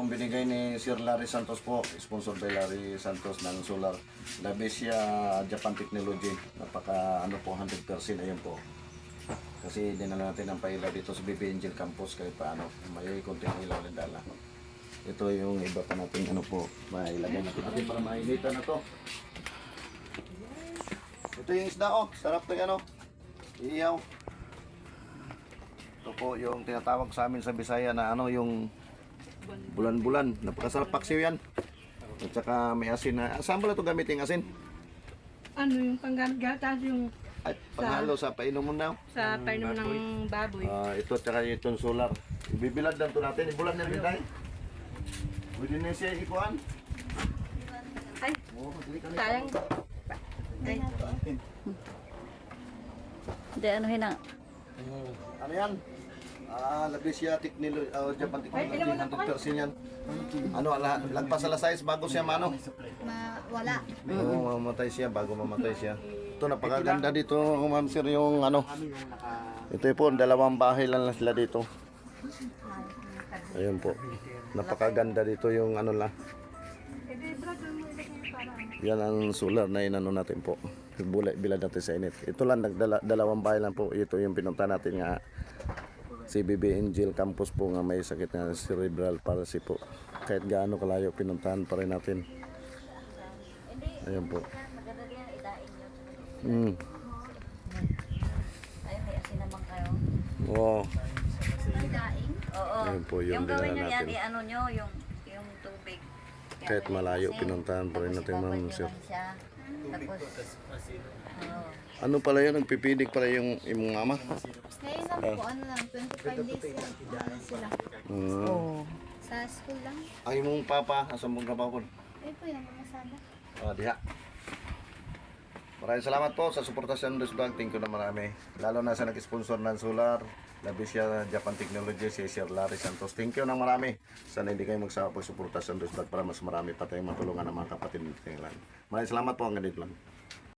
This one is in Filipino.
pong binigay ni Sir Larry Santos po, sponsor by Larry Santos ng solar. Labesia Japan Technology. Napaka ano po, 100%. Ayun po. Kasi dinala natin ang pailaw dito sa BB Angel Campus kahit paano. May konting ilaw na dala. Ito yung iba pa natin ano po. Mailagay natin para mainitan na to. Ito yung isda oh. Sarap to yan oh. Iyaw. Ito po yung tinatawag sa amin sa Bisaya na ano yung bulan-bulan. Napakasarap paksiw yan. At saka may asin na. Saan ba ito gamitin asin? Ano yung panggamit yung Ay, panghalo sa painom mo na. sa painom ng baboy. Ito at saka itong solar. Ibibilad lang ito natin. Ibulan na rin tayo. Pwede na siya ikuhan. Ay, sayang. Ay, Hindi, ano hina. Ano yan? Labesia Technology, Japan Technology, 100% yan. Ano, lagpas alas 6 bago siya mano. Wala. Oo, mamatay siya bago mamatay siya. Ito, napakaganda dito, ma'am sir, yung ano. Ito po, dalawang bahay lang sila dito. Ayun po. Napakaganda dito yung ano lang. Yan ang solar na inano natin po. Bilad natin sa init. Ito lang, dalawang bahay lang po. Ito yung pinunta natin nga si BB Angel Campus po nga may sakit na cerebral palsy po. Kahit gaano kalayo pinuntahan pa rin natin. Ayun po. Ayun, may asin naman kayo. Oo. Daing. Oo. Ayun po yung Yung gawin dinala nyo yan, natin. ano nyo, yung tubig. Kaya Kahit malayo, asin. pinuntahan pa rin Tapos natin, ma'am, ibabadyuhan sir. siya. Tapos, oo. Ano pala yun? Nagpipinig pala yung imong mama? Ngayon lang po, ano lang, 25 days lang ano sila. Sa school lang. Ang imong papa, asa mong kapapon? Ayun po yung mga sana. Diha. Maraming salamat po sa suporta sa Andos Vlog. Thank you na marami. Lalo na sa nag-sponsor ng solar, Labesia Japan Technology, si Sir Larry Santos. Thank you na marami. Sana hindi kayo magsawa pagsuporta sa Andos Vlog para mas marami pa tayong matulungan ng mga kapatid natin. Maraming salamat po. Hanggang dito lang.